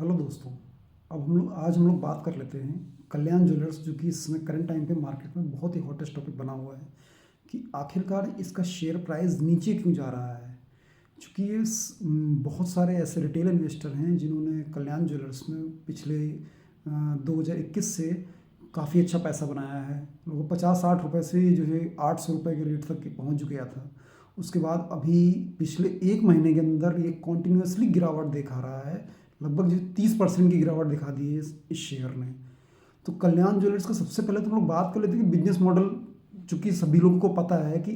Hello दोस्तों। अब आज हम लोग बात कर लेते हैं कल्याण ज्वेलर्स, जो कि इस समय करंट टाइम पे मार्केट में बहुत ही हॉटेस्ट टॉपिक बना हुआ है कि आखिरकार इसका शेयर प्राइस नीचे क्यों जा रहा है। चूँकि बहुत सारे ऐसे रिटेल इन्वेस्टर हैं जिन्होंने कल्याण ज्वेलर्स में पिछले 2021 से काफ़ी अच्छा पैसा बनाया है। वो 50-60 रुपये से जो है 800 रुपये के रेट तक पहुंच गया था। उसके बाद अभी पिछले एक महीने के अंदर ये कॉन्टिन्यूसली गिरावट दिखा रहा है। लगभग जो 30% की गिरावट दिखा दी है इस शेयर ने। तो कल्याण ज्वेलर्स का सबसे पहले तो हम लोग बात कर लेते हैं कि बिजनेस मॉडल, चूँकि सभी लोगों को पता है कि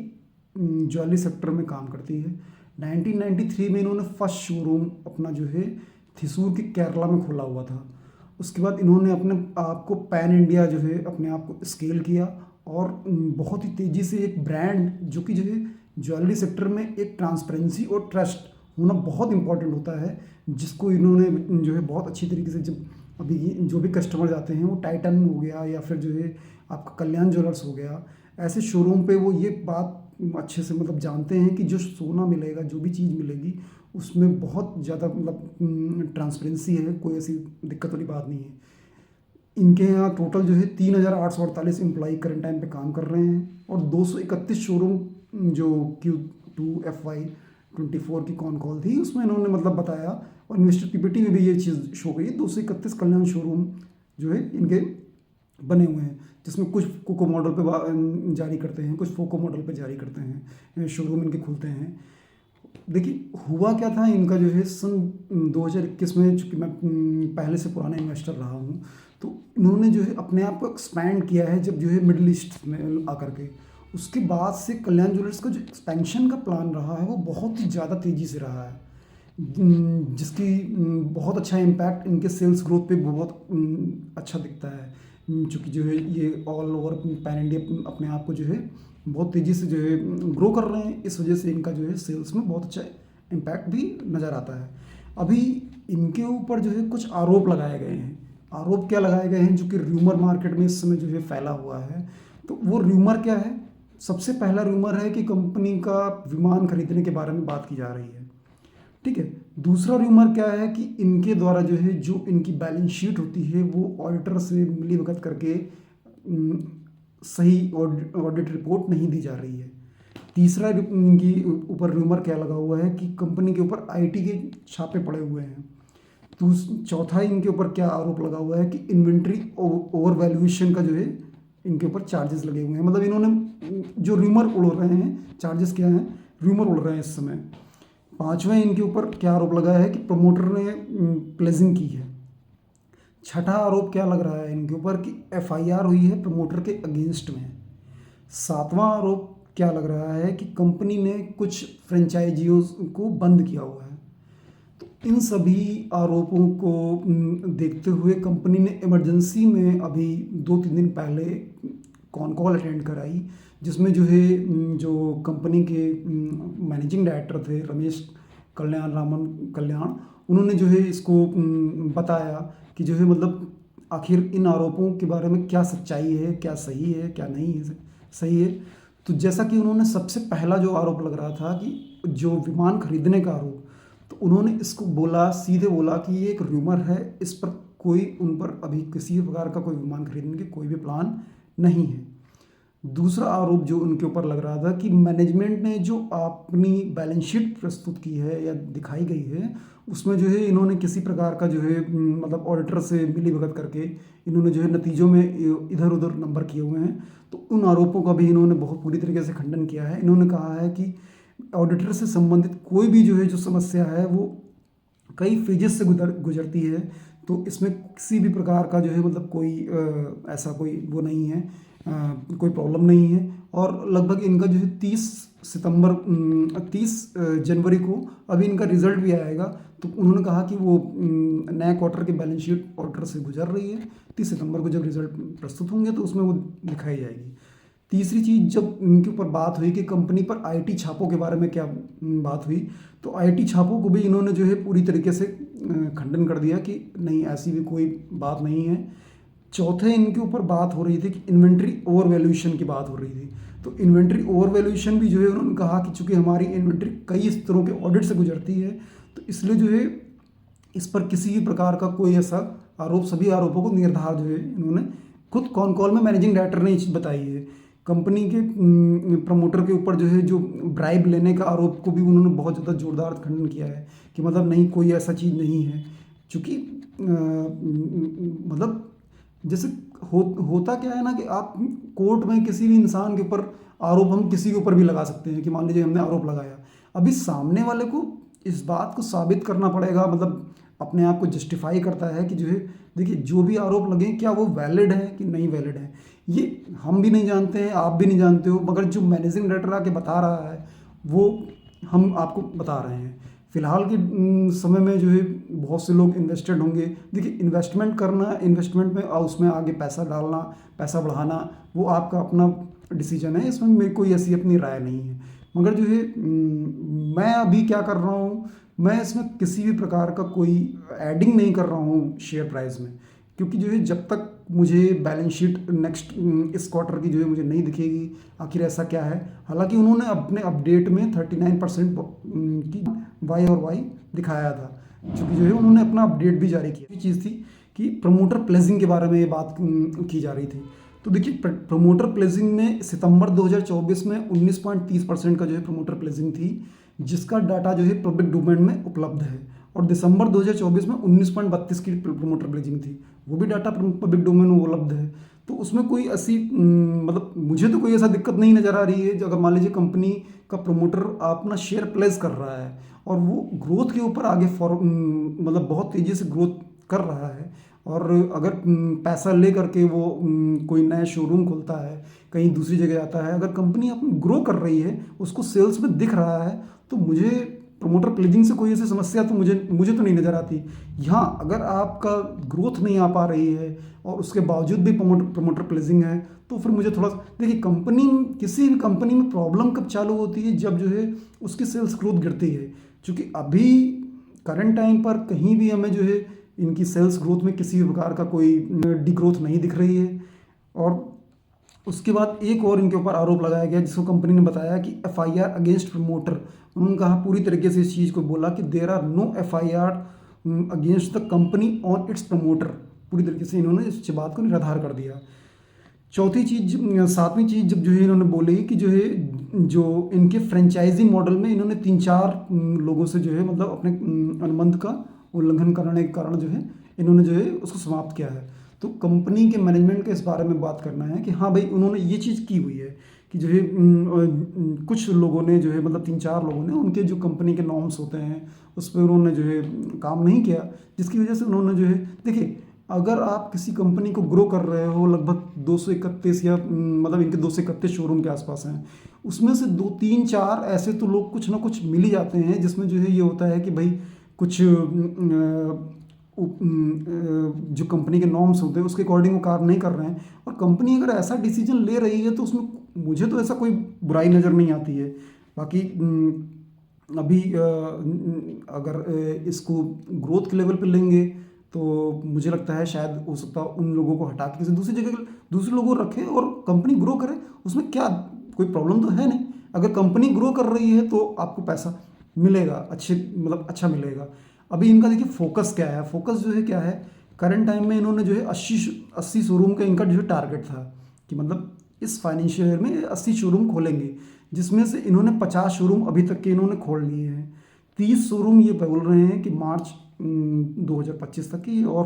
ज्वेलरी सेक्टर में काम करती है। 1993 में इन्होंने फर्स्ट शोरूम अपना जो है थिसूर के केरला में खोला हुआ था। उसके बाद इन्होंने अपने आप को पैन इंडिया जो है अपने आप को स्केल किया और बहुत ही तेज़ी से एक ब्रांड, जो कि जो है ज्वेलरी सेक्टर में एक ट्रांसपेरेंसी और ट्रस्ट होना बहुत इंपॉर्टेंट होता है, जिसको इन्होंने जो है बहुत अच्छी तरीके से, जब अभी जो भी कस्टमर जाते हैं वो टाइटन हो गया या फिर जो है आपका कल्याण ज्वेलर्स हो गया, ऐसे शोरूम पे वो ये बात अच्छे से मतलब जानते हैं कि जो सोना मिलेगा, जो भी चीज़ मिलेगी उसमें बहुत ज़्यादा मतलब ट्रांसपेरेंसी है, कोई ऐसी दिक्कत वाली बात नहीं है। इनके यहाँ टोटल जो है 3848 एम्प्लॉई करंट टाइम पे काम कर रहे हैं और 231 शोरूम जो Q2 FY 24 की कॉन कॉल थी उसमें इन्होंने मतलब बताया, और इन्वेस्टर पीपीटी में भी ये चीज़ शो गई। 231 कल्याण शोरूम जो है इनके बने हुए हैं, जिसमें कुछ कोको मॉडल पे जारी करते हैं, कुछ फोको मॉडल पे जारी करते हैं, शोरूम इनके खुलते हैं। देखिए हुआ क्या था इनका जो है सन 2021 में, चूँकि मैं पहले से पुराना इन्वेस्टर रहा हूँ, तो इन्होंने जो है अपने आप को एक्सपैंड किया है जब जो है मिडिल ईस्ट में आकर के। उसके बाद से कल्याण ज्वेलर्स का जो एक्सपेंशन का प्लान रहा है वो बहुत ही ज़्यादा तेज़ी से रहा है, जिसकी बहुत अच्छा इम्पैक्ट इनके सेल्स ग्रोथ पे बहुत अच्छा दिखता है। चूँकि जो है ये ऑल ओवर पैन इंडिया अपने आप को जो है बहुत तेज़ी से जो है ग्रो कर रहे हैं, इस वजह से इनका जो है सेल्स में बहुत अच्छा इम्पैक्ट भी नज़र आता है। अभी इनके ऊपर जो है कुछ आरोप लगाए गए हैं। आरोप क्या लगाए गए हैं, जो कि र्यूमर मार्केट में इस समय जो है फैला हुआ है। तो वो र्यूमर क्या है? सबसे पहला र्यूमर है कि कंपनी का विमान खरीदने के बारे में बात की जा रही है। ठीक है। दूसरा र्यूमर क्या है कि इनके द्वारा जो है जो इनकी बैलेंस शीट होती है वो ऑडिटर से मिलीभगत करके सही ऑडिट रिपोर्ट नहीं दी जा रही है। तीसरा इनकी ऊपर र्यूमर क्या लगा हुआ है कि कंपनी के ऊपर आईटी के छापे पड़े हुए हैं। चौथा इनके ऊपर क्या आरोप लगा हुआ है कि इन्वेंट्री ओवर वैल्यूएशन का जो है इनके ऊपर चार्जेस लगे हुए हैं। मतलब इन्होंने जो र्यूमर उड़ रहे हैं, चार्जेस क्या हैं, र्यूमर उड़ रहे हैं इस समय। पांचवें इनके ऊपर क्या आरोप लगा है कि प्रमोटर ने प्लेजिंग की है। छठा आरोप क्या लग रहा है इनके ऊपर कि एफआईआर हुई है प्रमोटर के अगेंस्ट में। सातवां आरोप क्या लग रहा है कि कंपनी ने कुछ फ्रेंचाइजियों को बंद किया हुआ है। तो इन सभी आरोपों को देखते हुए कंपनी ने इमरजेंसी में अभी 2-3 दिन पहले कॉन कॉल अटेंड कराई, जिसमें जो है जो कंपनी के मैनेजिंग डायरेक्टर थे रमेश रामन कल्याण, उन्होंने जो है इसको बताया कि जो है मतलब आखिर इन आरोपों के बारे में क्या सच्चाई है, क्या सही है, क्या नहीं है सही है। तो जैसा कि उन्होंने सबसे पहला जो आरोप लग रहा था कि जो विमान खरीदने का आरोप, तो उन्होंने इसको बोला, सीधे बोला कि ये एक र्यूमर है, इस पर कोई उन पर अभी किसी प्रकार का कोई विमान खरीदने की कोई भी प्लान नहीं है। दूसरा आरोप जो उनके ऊपर लग रहा था कि मैनेजमेंट ने जो अपनी बैलेंस शीट प्रस्तुत की है या दिखाई गई है, उसमें जो है इन्होंने किसी प्रकार का जो है मतलब ऑडिटर से मिलीभगत करके इन्होंने जो है नतीजों में इधर उधर नंबर किए हुए हैं। तो उन आरोपों का भी इन्होंने बहुत पूरी तरीके से खंडन किया है। इन्होंने कहा है कि ऑडिटर से संबंधित कोई भी जो है जो समस्या है वो कई फेजेस से गुजरती है, तो इसमें किसी भी प्रकार का जो है मतलब कोई ऐसा कोई वो नहीं है, कोई प्रॉब्लम नहीं है। और लगभग इनका जो है 30 जनवरी को अभी इनका रिजल्ट भी आएगा। तो उन्होंने कहा कि वो नए क्वार्टर की बैलेंस शीट ऑडिटर से गुजर रही है। 30 सितंबर को जब रिजल्ट प्रस्तुत होंगे तो उसमें वो दिखाई जाएगी। तीसरी चीज़, जब इनके ऊपर बात हुई कि कंपनी पर आईटी छापों के बारे में क्या बात हुई, तो आईटी छापों को भी इन्होंने जो है पूरी तरीके से खंडन कर दिया कि नहीं, ऐसी भी कोई बात नहीं है। चौथे इनके ऊपर बात हो रही थी कि इन्वेंट्री ओवर वैल्यूएशन की बात हो रही थी। तो इन्वेंट्री ओवर वैल्यूएशन भी जो है उन्होंने कहा कि चूंकि हमारी इन्वेंट्री कई स्तरों के ऑडिट से गुजरती है, तो इसलिए जो है इस पर किसी भी प्रकार का कोई ऐसा आरोप, सभी आरोपों को निर्धार जो है इन्होंने खुद कॉन कॉल में मैनेजिंग डायरेक्टर ने ये चीज़ बताई है। कंपनी के प्रमोटर के ऊपर जो है जो ब्राइब लेने का आरोप को भी उन्होंने बहुत ज़्यादा जोरदार खंडन किया है कि मतलब नहीं, कोई ऐसा चीज़ नहीं है। चूँकि मतलब जैसे होता क्या है ना कि आप कोर्ट में किसी भी इंसान के ऊपर आरोप हम किसी के ऊपर भी लगा सकते हैं कि मान लीजिए हमने आरोप लगाया, अभी सामने वाले को इस बात को साबित करना पड़ेगा, मतलब अपने आप को जस्टिफाई करता है कि जो है देखिए जो भी आरोप लगे क्या वो वैलिड है कि नहीं वैलिड है, ये हम भी नहीं जानते हैं, आप भी नहीं जानते हो, मगर जो मैनेजिंग डायरेक्टर आके बता रहा है वो हम आपको बता रहे हैं। फिलहाल के समय में जो है बहुत से लोग इन्वेस्टेड होंगे। देखिए इन्वेस्टमेंट करना, इन्वेस्टमेंट में उसमें आगे पैसा डालना, पैसा बढ़ाना, वो आपका अपना डिसीजन है, इसमें मेरी कोई ऐसी अपनी राय नहीं है। मगर जो है मैं अभी क्या कर रहा हूँ, मैं इसमें किसी भी प्रकार का कोई एडिंग नहीं कर रहा हूँ शेयर प्राइस में, क्योंकि जो है जब तक मुझे बैलेंस शीट नेक्स्ट इस क्वार्टर की जो है मुझे नहीं दिखेगी आखिर ऐसा क्या है। हालांकि उन्होंने अपने अपडेट में 39% की वाई और वाई दिखाया था, क्योंकि जो है उन्होंने अपना अपडेट भी जारी किया। ये चीज़ थी कि प्रमोटर प्लेजिंग के बारे में ये बात की जा रही थी। तो देखिए प्रमोटर प्लेजिंग में सितंबर 2024 में 19.30% का जो है प्रमोटर प्लेजिंग थी, जिसका डाटा जो है पब्लिक डोमेन में उपलब्ध है, और दिसंबर 2024 में 19.32 की प्रमोटर प्लेजिंग थी, वो भी डाटा पब्लिक डोमेन में उपलब्ध है। तो उसमें कोई ऐसी मतलब मुझे तो कोई ऐसा दिक्कत नहीं नज़र आ रही है। अगर मान लीजिए कंपनी का प्रमोटर अपना शेयर प्लेस कर रहा है और वो ग्रोथ के ऊपर आगे मतलब बहुत तेज़ी से ग्रोथ कर रहा है, और अगर पैसा ले करके वो कोई नया शोरूम खोलता है, कहीं दूसरी जगह आता है, अगर कंपनी अपनी ग्रो कर रही है, उसको सेल्स में दिख रहा है, तो मुझे प्रमोटर प्लेजिंग से कोई ऐसी समस्या तो मुझे तो नहीं नज़र आती। यहाँ अगर आपका ग्रोथ नहीं आ पा रही है और उसके बावजूद भी प्रमोटर प्लेजिंग है, तो फिर मुझे थोड़ा देखिए कंपनी, किसी भी कंपनी में प्रॉब्लम कब चालू होती है, जब जो है उसकी सेल्स ग्रोथ गिरती है। क्योंकि अभी करंट टाइम पर कहीं भी हमें जो है इनकी सेल्स ग्रोथ में किसी भी प्रकार का कोई डिग्रोथ नहीं दिख रही है। और उसके बाद एक और इनके ऊपर आरोप लगाया गया, जिसको कंपनी ने बताया कि एफआईआर अगेंस्ट प्रमोटर। उन्होंने कहा पूरी तरीके से इस चीज़ को बोला कि there are no FIR against the company on its promoter. पूरी तरीके से इन्होंने इस बात को निराधार कर दिया। चौथी चीज़, सातवीं चीज़ जब जो है इन्होंने बोली कि जो है जो इनके फ्रेंचाइजी मॉडल में इन्होंने 3-4 लोगों से जो है मतलब अपने अनुबंध का उल्लंघन करने के कारण जो है इन्होंने जो है उसको समाप्त किया है। तो कंपनी के मैनेजमेंट के इस बारे में बात करना है कि हाँ भाई उन्होंने ये चीज़ की हुई है कि जो है कुछ लोगों ने जो है मतलब 3-4 लोगों ने उनके जो कंपनी के नॉर्म्स होते हैं उस पर उन्होंने जो है काम नहीं किया, जिसकी वजह से उन्होंने जो है देखिए अगर आप किसी कंपनी को ग्रो कर रहे हो, लगभग 231 या मतलब इनके 231 शोरूम के आसपास हैं, उसमें से 2-3-4 ऐसे तो लोग कुछ ना कुछ मिल ही जाते हैं, जिसमें जो है ये होता है कि भाई कुछ जो कंपनी के नॉर्म्स होते हैं उसके अकॉर्डिंग वो कार्य नहीं कर रहे हैं, और कंपनी अगर ऐसा डिसीजन ले रही है तो उसमें मुझे तो ऐसा कोई बुराई नज़र नहीं आती है। बाकी अभी अगर इसको ग्रोथ के लेवल पे लेंगे तो मुझे लगता है शायद हो सकता है उन लोगों को हटा के किसी दूसरी जगह दूसरे लोगों को रखे और कंपनी ग्रो करे, उसमें क्या कोई प्रॉब्लम तो है नहीं। अगर कंपनी ग्रो कर रही है तो आपको पैसा मिलेगा, अच्छे मतलब अच्छा मिलेगा। अभी इनका देखिए फोकस क्या है, फोकस जो है क्या है, करंट टाइम में इन्होंने जो है 80 शोरूम का इनका जो है टारगेट था कि मतलब इस फाइनेंशियल ईयर में 80 शोरूम खोलेंगे, जिसमें से इन्होंने 50 शोरूम अभी तक के इन्होंने खोल लिए हैं। 30 शोरूम ये बोल रहे हैं कि मार्च 2025 तक ही और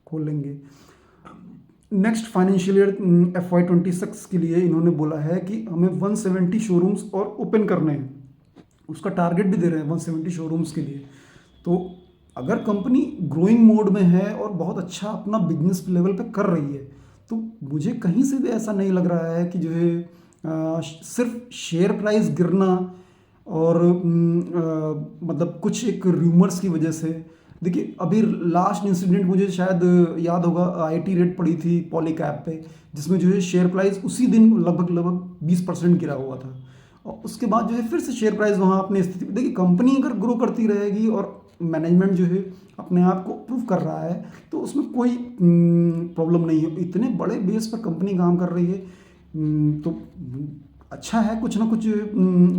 खोल लेंगे। नेक्स्ट फाइनेंशियल ईयर FY26 के लिए इन्होंने बोला है कि हमें 170 शोरूम्स और ओपन करने हैं, उसका टारगेट भी दे रहे हैं 170 शोरूम्स के लिए। तो अगर कंपनी ग्रोइंग मोड में है और बहुत अच्छा अपना बिजनेस लेवल पे कर रही है, तो मुझे कहीं से भी ऐसा नहीं लग रहा है कि जो है सिर्फ शेयर प्राइस गिरना और मतलब कुछ एक रूमर्स की वजह से। देखिए अभी लास्ट इंसिडेंट मुझे शायद याद होगा, IT रेट पड़ी थी पॉलीकैब पे, जिसमें जो है शेयर प्राइस उसी दिन लगभग 20% गिरा हुआ था, और उसके बाद जो है फिर से शेयर प्राइस वहाँ अपनी स्थिति। देखिए कंपनी अगर ग्रो करती रहेगी और मैनेजमेंट जो है अपने आप को प्रूव कर रहा है तो उसमें कोई प्रॉब्लम नहीं है। इतने बड़े बेस पर कंपनी काम कर रही है तो अच्छा है, कुछ ना कुछ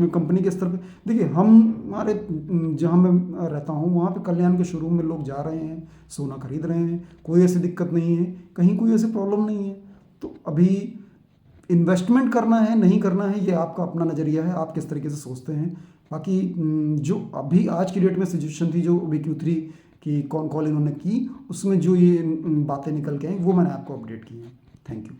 कंपनी के स्तर पे। देखिए हम हमारे जहाँ मैं रहता हूँ वहाँ पे कल्याण के शोरूम में लोग जा रहे हैं, सोना खरीद रहे हैं, कोई ऐसी दिक्कत नहीं है, कहीं कोई ऐसी प्रॉब्लम नहीं है। तो अभी इन्वेस्टमेंट करना है नहीं करना है ये आपका अपना नज़रिया है, आप किस तरीके से सोचते हैं। बाकी जो अभी आज की डेट में सिचुएशन थी, जो अभी Q3 की कॉल इन्होंने की, उसमें जो ये बातें निकल के आई वो मैंने आपको अपडेट की हैं। Thank you.